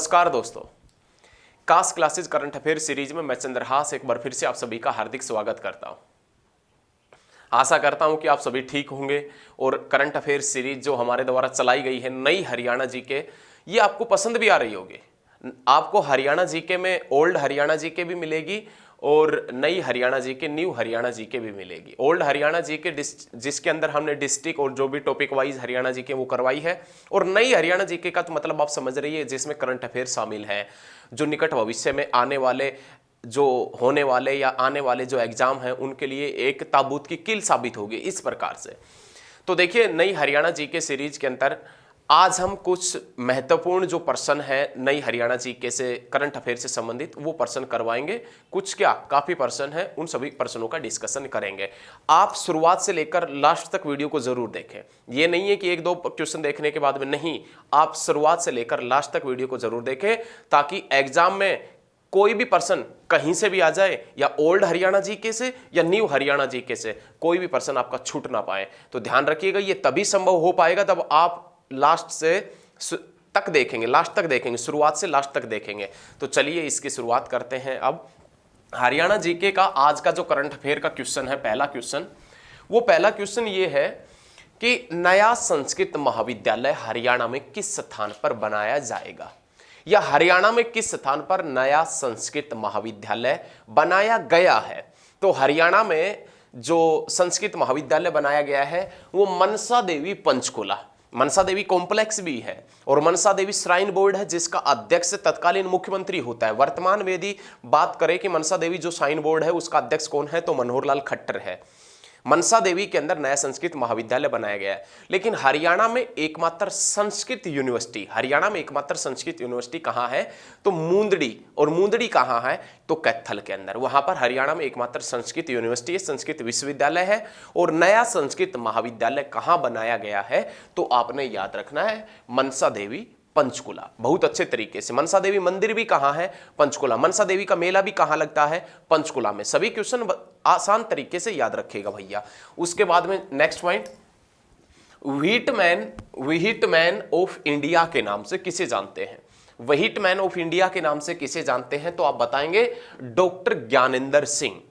नमस्कार दोस्तों, cast classes current affair series में मैं चंद्रहास एक बार फिर से आप सभी का हार्दिक स्वागत करता हूं। आशा करता हूं कि आप सभी ठीक होंगे और करंट अफेयर सीरीज जो हमारे द्वारा चलाई गई है नई हरियाणा जीके, ये आपको पसंद भी आ रही होगी। आपको हरियाणा जीके में ओल्ड हरियाणा जीके भी मिलेगी और नई Haryana GK, new Haryana GK भी मिलेगी। ओल्ड हरियाणा जीके जिसके अंदर हमने डिस्ट्रिक्ट और जो भी टॉपिक वाइज हरियाणा जीके वो करवाई है, और नई हरियाणा जीके का तो मतलब आप समझ रही है जिसमें करंट अफेयर शामिल है, जो निकट भविष्य में आने वाले, जो होने वाले या आने वाले जो एग्जाम हैं उनके लिए एक ताबूत की कील साबित होगी। इस प्रकार से तो देखिए, नई हरियाणा जीके सीरीज के अंदर आज हम कुछ महत्वपूर्ण जो प्रश्न है नई हरियाणा जीके से, करंट अफेयर से संबंधित, वो प्रश्न करवाएंगे। कुछ क्या, काफी प्रश्न है, उन सभी प्रश्नों का डिस्कशन करेंगे। आप शुरुआत से लेकर लास्ट तक वीडियो को जरूर देखें। ये नहीं है कि एक दो क्वेश्चन देखने के बाद में, नहीं, आप शुरुआत से लेकर लास्ट तक वीडियो को जरूर देखें, ताकि एग्जाम में कोई भी प्रश्न कहीं से भी आ जाए, या ओल्ड हरियाणा जीके से या न्यू हरियाणा जीके से, कोई भी प्रश्न आपका छूट ना पाए। तो ध्यान रखिएगा, ये तभी संभव हो पाएगा जब आप लास्ट से तक देखेंगे, लास्ट तक देखेंगे, शुरुआत से लास्ट तक देखेंगे। तो चलिए इसकी शुरुआत करते हैं। अब हरियाणा जीके का आज का जो करंट अफेयर का क्वेश्चन है, पहला क्वेश्चन ये है कि नया संस्कृत महाविद्यालय हरियाणा में किस स्थान पर बनाया जाएगा, या हरियाणा में किस स्थान पर नया संस्कृत महाविद्यालय बनाया गया है। तो हरियाणा में जो संस्कृत महाविद्यालय बनाया गया है वो मनसा देवी पंचकुला, मनसा देवी कॉम्प्लेक्स भी है, और मनसा देवी श्राइन बोर्ड है जिसका अध्यक्ष तत्कालीन मुख्यमंत्री होता है। वर्तमान में यदि बात करें कि मनसा देवी जो श्राइन बोर्ड है उसका अध्यक्ष कौन है, तो मनोहर लाल खट्टर है। मनसा देवी के अंदर नया संस्कृत महाविद्यालय बनाया गया है। लेकिन हरियाणा में एकमात्र संस्कृत यूनिवर्सिटी, हरियाणा में एकमात्र संस्कृत यूनिवर्सिटी कहां है, तो मूंदड़ी। और मूंदड़ी कहां है, तो कैथल के अंदर। वहां पर हरियाणा में एकमात्र संस्कृत यूनिवर्सिटी है, संस्कृत विश्वविद्यालय है। और नया संस्कृत महाविद्यालय कहां बनाया गया है, तो आपने याद रखना है मनसा देवी पंचकुला। बहुत अच्छे तरीके से, मनसा देवी मंदिर भी कहां है, पंचकुला। मनसा देवी का मेला भी कहां लगता है, पंचकुला में। सभी क्वेश्चन आसान तरीके से याद रखेगा भैया। उसके बाद में नेक्स्ट पॉइंट, व्हीटमैन ऑफ इंडिया के नाम से किसे जानते हैं, व्हीटमैन ऑफ इंडिया के नाम से किसे जानते हैं, तो आप बताएंगे डॉक्टर ज्ञानेंद्र सिंह।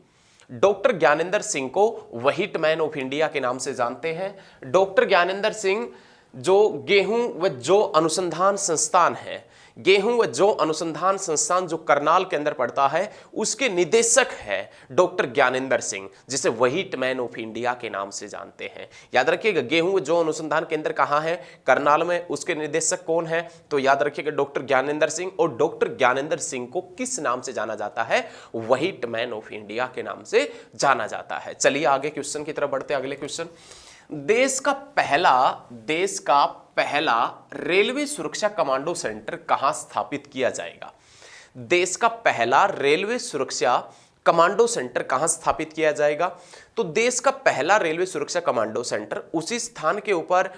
डॉक्टर ज्ञानेंद्र सिंह को व्हीटमैन ऑफ इंडिया के नाम से जानते हैं। डॉक्टर ज्ञानेंद्र सिंह जो गेहूं व जौ अनुसंधान संस्थान है, गेहूं व जौ अनुसंधान संस्थान जो करनाल के अंदर पड़ता है, उसके निदेशक है डॉक्टर ज्ञानेंद्र सिंह, जिसे व्हीटमैन ऑफ इंडिया के नाम से जानते हैं। याद रखिएगा, गेहूं व जौ अनुसंधान केंद्र कहां है, करनाल में। उसके निदेशक कौन है, तो याद रखिएगा डॉक्टर ज्ञानेंद्र सिंह। और डॉक्टर ज्ञानेंद्र सिंह को किस नाम से जाना जाता है, व्हीटमैन ऑफ इंडिया के नाम से जाना जाता है। चलिए आगे क्वेश्चन की तरफ बढ़ते हैं। अगले क्वेश्चन, देश का पहला रेलवे सुरक्षा कमांडो सेंटर कहां स्थापित किया जाएगा। देश का पहला रेलवे सुरक्षा कमांडो सेंटर कहां स्थापित किया जाएगा, तो देश का पहला रेलवे सुरक्षा कमांडो सेंटर उसी स्थान के ऊपर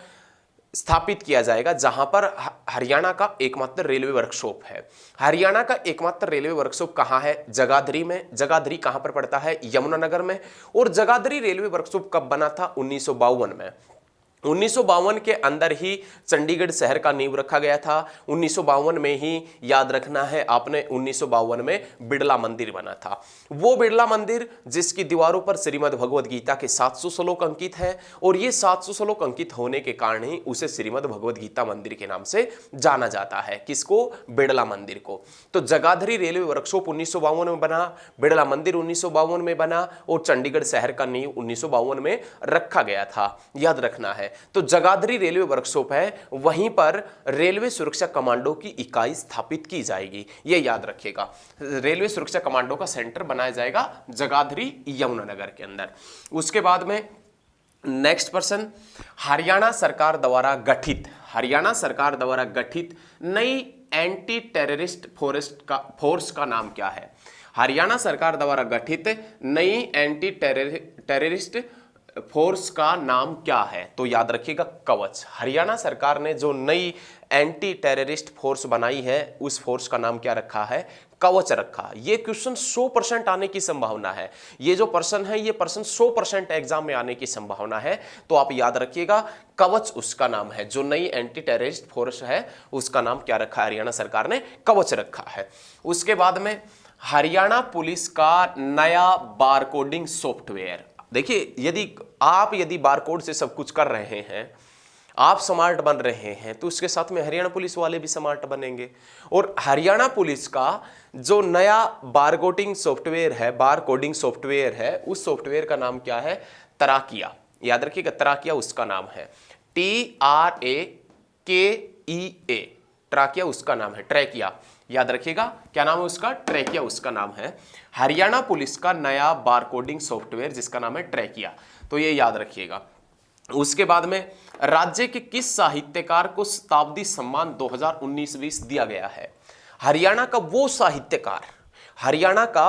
स्थापित किया जाएगा जहां पर हरियाणा का एकमात्र रेलवे वर्कशॉप है। हरियाणा का एकमात्र रेलवे वर्कशॉप कहां है, जगाधरी में। जगाधरी कहां पर पड़ता है, यमुनानगर में। और जगाधरी रेलवे वर्कशॉप कब बना था, 1952 में। 1952 के अंदर ही चंडीगढ़ शहर का नींव रखा गया था। 1952 में ही, याद रखना है आपने, 1952 में बिड़ला मंदिर बना था। वो बिड़ला मंदिर जिसकी दीवारों पर श्रीमद् भगवद गीता के 700 श्लोक अंकित है, और ये 700 श्लोक अंकित होने के कारण ही उसे श्रीमद् भगवद गीता मंदिर के नाम से जाना जाता है। किसको, बिड़ला मंदिर को। तो जगाधरी रेलवे वर्कशॉप 1952 में बना, बिड़ला मंदिर 1952 में बना, और चंडीगढ़ शहर का नींव 1952 में रखा गया था, याद रखना है। तो जगाधरी रेलवे वर्कशॉप है, वहीं पर रेलवे सुरक्षा कमांडो की इकाई स्थापित की जाएगी, ये याद रखिएगा। रेलवे सुरक्षा कमांडो का सेंटर बनाया जाएगा जगाधरी यमुनानगर के अंदर। उसके बाद में नेक्स्ट प्रश्न, हरियाणा सरकार द्वारा गठित नई एंटी टेररिस्ट फोर्स का नाम क्या है। हरियाणा सरकार द्वारा गठित नई एंटी टेररिस्ट फोर्स का नाम क्या है? तो याद रखिएगा कवच। हरियाणा सरकार ने जो नई एंटी टेररिस्ट फोर्स बनाई है उस फोर्स का नाम क्या रखा है? कवच रखा। ये क्वेश्चन 100% आने की संभावना है। ये जो पर्सन है ये पर्सन 100% एग्जाम में आने की संभावना है। तो आप याद रखिएगा कवच उसका नाम है। जो नई एंटी टेररिस्ट फोर्स है उसका नाम क्या रखा है? हरियाणा सरकार ने कवच रखा है। उसके बाद में हरियाणा पुलिस का नया बारकोडिंग सॉफ्टवेयर। देखिए, यदि बारकोड से सब कुछ कर रहे हैं, आप स्मार्ट बन रहे हैं, तो उसके साथ में हरियाणा पुलिस वाले भी स्मार्ट बनेंगे। और हरियाणा पुलिस का जो नया बारकोडिंग सॉफ्टवेयर है उस सॉफ्टवेयर का नाम क्या है? तराकिया। याद रखिएगा, तराकिया उसका नाम है। TRAKEA, ट्राकिया उसका नाम है। ट्रैकिया, याद रखिएगा क्या नाम है उसका? ट्रैकिया उसका नाम है। हरियाणा पुलिस का नया बारकोडिंग सॉफ्टवेयर जिसका नाम है ट्रैकिया, तो ये याद रखिएगा। उसके बाद में राज्य के किस साहित्यकार को शताब्दी सम्मान 2019-20 दिया गया है? हरियाणा का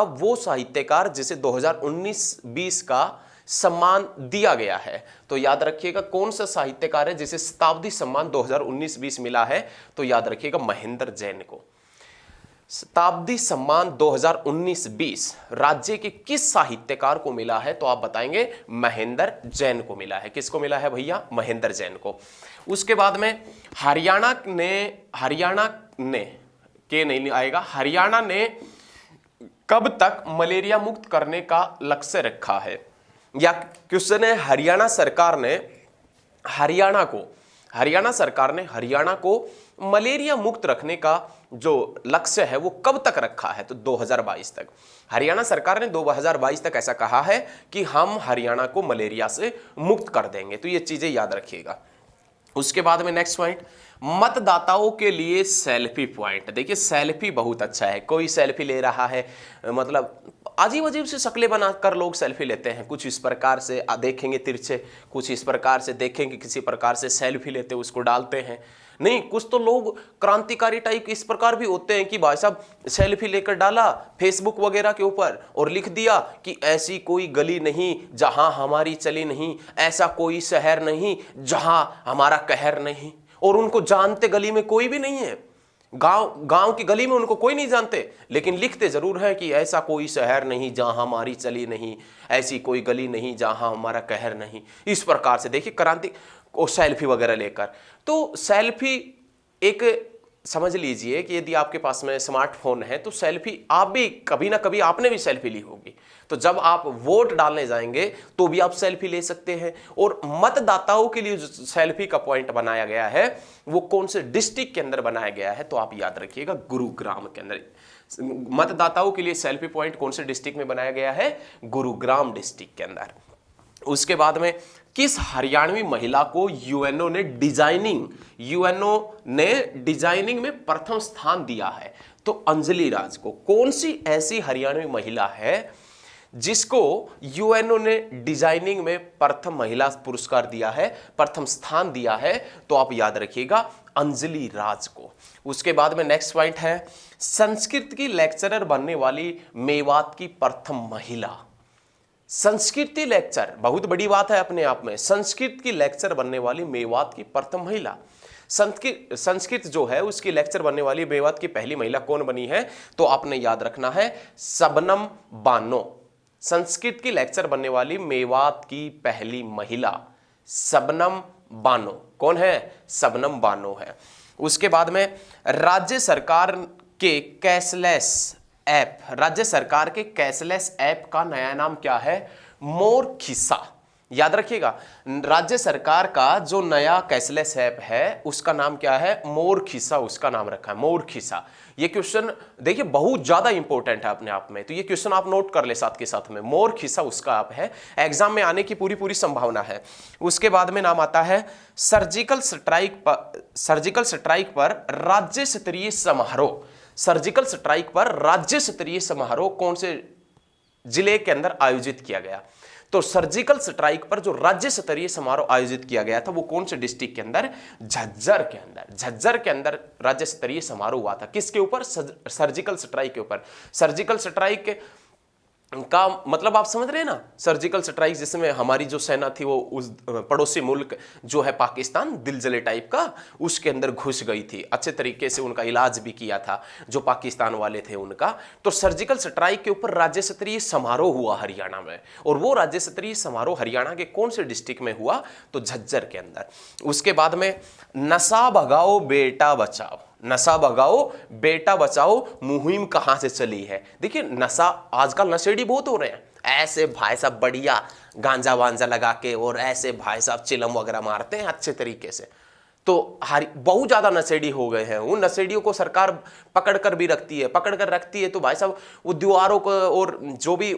वो साहित्यकार जिसे 2019-20 का सम्मान दिया गया है। तो याद रखिएगा कौन सा साहित्यकार है जिसे शताब्दी सम्मान 2019-20 मिला है? तो याद रखिएगा महेंद्र जैन को। शताब्दी सम्मान 2019-20 राज्य के किस साहित्यकार को मिला है? तो आप बताएंगे महेंद्र जैन को मिला है। किसको मिला है भैया? महेंद्र जैन को। उसके बाद में हरियाणा ने कब तक मलेरिया मुक्त करने का लक्ष्य रखा है? या क्वेश्चन है हरियाणा सरकार ने हरियाणा को मलेरिया मुक्त रखने का जो लक्ष्य है वो कब तक रखा है? तो 2022 तक। हरियाणा सरकार ने 2022 तक ऐसा कहा है कि हम हरियाणा को मलेरिया से मुक्त कर देंगे। तो ये चीजें याद रखिएगा। उसके बाद में नेक्स्ट पॉइंट, मतदाताओं के लिए सेल्फी पॉइंट। देखिए, सेल्फी बहुत अच्छा है। कोई सेल्फी ले रहा है, मतलब अजीब अजीब से शक्लें बनाकर लोग सेल्फी लेते हैं। कुछ इस प्रकार से देखेंगे तिरछे, कुछ इस प्रकार से देखेंगे किसी प्रकार से सेल्फी लेते उसको डालते हैं। नहीं, कुछ तो लोग क्रांतिकारी टाइप इस प्रकार भी होते हैं कि भाई साहब सेल्फी लेकर डाला फेसबुक वगैरह के ऊपर और लिख दिया कि ऐसी कोई गली नहीं जहां हमारी चली नहीं, ऐसा कोई शहर नहीं जहां हमारा कहर नहीं। और उनको जानते गली में कोई भी नहीं है, गांव की गली में उनको कोई नहीं जानते, लेकिन लिखते जरूर है कि ऐसा कोई शहर नहीं जहां हमारी चली नहीं, ऐसी कोई गली नहीं जहां हमारा कहर नहीं। इस प्रकार से देखिए क्रांति और सेल्फी वगैरह लेकर। तो सेल्फी एक समझ लीजिए कि यदि आपके पास में स्मार्टफोन है तो सेल्फी आप भी कभी ना कभी आपने भी सेल्फी ली होगी। तो जब आप वोट डालने जाएंगे तो भी आप सेल्फी ले सकते हैं। और मतदाताओं के लिए जो सेल्फी का पॉइंट बनाया गया है वो कौन से डिस्ट्रिक्ट के अंदर बनाया गया है? तो आप याद रखिएगा गुरुग्राम के अंदर। मतदाताओं के लिए सेल्फी पॉइंट कौन से डिस्ट्रिक्ट में बनाया गया है? गुरुग्राम डिस्ट्रिक्ट के अंदर। उसके बाद में किस हरियाणवी महिला को यूएनओ ने डिजाइनिंग में प्रथम स्थान दिया है? तो अंजलि राज को। कौन सी ऐसी हरियाणवी महिला है जिसको यूएनओ ने डिजाइनिंग में प्रथम महिला पुरस्कार दिया है, प्रथम स्थान दिया है? तो आप याद रखिएगा अंजलि राज को। उसके बाद में नेक्स्ट पॉइंट है संस्कृत की लेक्चरर बनने वाली मेवात की प्रथम महिला। संस्कृति लेक्चर बहुत बड़ी बात है अपने आप में। संस्कृत की लेक्चर बनने वाली मेवात की प्रथम महिला। संस्कृत जो है उसकी लेक्चर बनने वाली मेवात की पहली महिला कौन बनी है? तो आपने याद रखना है शबनम बानो। संस्कृत की लेक्चर बनने वाली मेवात की पहली महिला शबनम बानो। कौन है? शबनम बानो है। उसके बाद में राज्य सरकार के कैशलेस ऐप का नया नाम क्या है? मोर खिस्सा। याद रखिएगा राज्य सरकार का जो नया कैशलेस ऐप है उसका नाम क्या है? मोर खिस्सा उसका नाम रखा है, मोर खिस्सा। ये क्वेश्चन देखिए बहुत ज्यादा इंपॉर्टेंट है अपने आप में, तो ये क्वेश्चन आप नोट कर ले साथ के साथ में। मोर खिस्सा उसका ऐप है, एग्जाम में आने की पूरी संभावना है। उसके बाद में नाम आता है सर्जिकल स्ट्राइक पर राज्य स्तरीय समारोह। सर्जिकल स्ट्राइक पर राज्य स्तरीय समारोह कौन से जिले के अंदर आयोजित किया गया? तो सर्जिकल स्ट्राइक पर जो राज्य स्तरीय समारोह आयोजित किया गया था वो कौन से डिस्ट्रिक्ट के अंदर? झज्जर के अंदर। झज्जर के अंदर राज्य स्तरीय समारोह हुआ था। किसके ऊपर? सर्जिकल स्ट्राइक के ऊपर। सर्जिकल स्ट्राइक का मतलब आप समझ रहे हैं ना, सर्जिकल स्ट्राइक जिसमें हमारी जो सेना थी वो उस पड़ोसी मुल्क जो है पाकिस्तान, दिलजले टाइप का, उसके अंदर घुस गई थी। अच्छे तरीके से उनका इलाज भी किया था जो पाकिस्तान वाले थे उनका। तो सर्जिकल स्ट्राइक के ऊपर राज्य स्तरीय समारोह हुआ हरियाणा में, और वो राज्य स्तरीय समारोह हरियाणा के कौन से डिस्ट्रिक्ट में हुआ, तो झज्जर के अंदर। उसके बाद में नशा भगाओ बेटा बचाओ, नशा भगाओ बेटा बचाओ मुहिम कहां से चली है। देखिए नशा, आजकल नशेड़ी बहुत हो रहे हैं, ऐसे भाई साहब बढ़िया गांजा वांजा लगा के और ऐसे भाई साहब चिलम वगैरह मारते हैं अच्छे तरीके से। तो बहुत ज्यादा नशेड़ी हो गए हैं। उन नशेड़ियों को सरकार पकड़ कर भी रखती है, पकड़ कर रखती है तो भाई साहब वो दीवारों को, और जो भी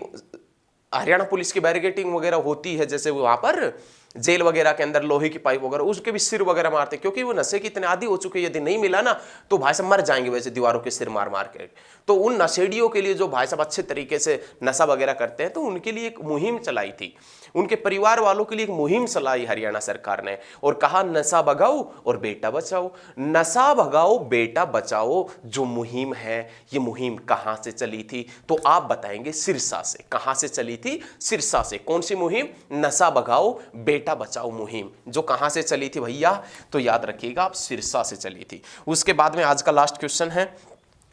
हरियाणा पुलिस की बैरिकेडिंग वगैरह होती है, जैसे वहां पर जेल वगैरह के अंदर लोहे की पाइप वगैरह, उसके भी सिर वगैरह मारते, क्योंकि वो नशे के इतने आदी हो चुके हैं, यदि नहीं मिला ना तो भाई साहब मर जाएंगे वैसे दीवारों के सिर मार मार के। तो उन नशेड़ियों के लिए जो भाई साहब अच्छे तरीके से नशा वगैरह करते हैं, तो उनके लिए एक मुहिम चलाई थी, उनके परिवार वालों के लिए एक मुहिम चलाई हरियाणा सरकार ने, और कहा नशा भगाओ और बेटा बचाओ। नशा भगाओ बेटा बचाओ जो मुहिम है, ये मुहिम कहां से चली थी, तो आप बताएंगे सिरसा से। कहां से चली थी? सिरसा से। कौन सी मुहिम? नशा भगाओ बेटा बचाओ मुहिम, जो कहां से चली थी भैया, तो याद रखिएगा आप, सिरसा से चली थी। उसके बाद में आज का लास्ट क्वेश्चन है,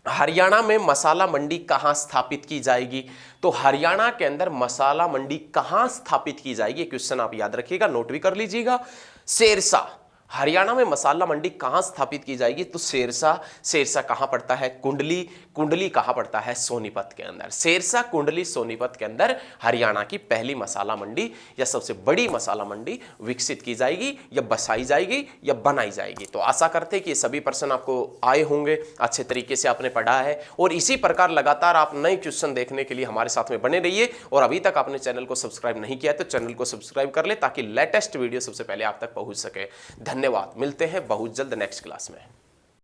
हरियाणा में मसाला मंडी कहां स्थापित की जाएगी। तो हरियाणा के अंदर मसाला मंडी कहां स्थापित की जाएगी, क्वेश्चन आप याद रखिएगा, नोट भी कर लीजिएगा। सिरसा, हरियाणा में मसाला मंडी कहां स्थापित की जाएगी, तो सिरसा। सिरसा कहां पड़ता है? कुंडली। कुंडली कहां पड़ता है? सोनीपत के अंदर। सिरसा, कुंडली, सोनीपत के अंदर हरियाणा की पहली मसाला मंडी या सबसे बड़ी मसाला मंडी विकसित की जाएगी, या बसाई जाएगी, या बनाई जाएगी। तो आशा करते हैं कि ये सभी प्रश्न आपको आए होंगे, अच्छे तरीके से आपने पढ़ा है, और इसी प्रकार लगातार आप नए क्वेश्चन देखने के लिए हमारे साथ में बने रहिए। और अभी तक आपने चैनल को सब्सक्राइब नहीं किया तो चैनल को सब्सक्राइब कर ले, ताकि लेटेस्ट वीडियो सबसे पहले आप तक पहुंच सके। धन्यवाद, मिलते हैं बहुत जल्द नेक्स्ट क्लास में।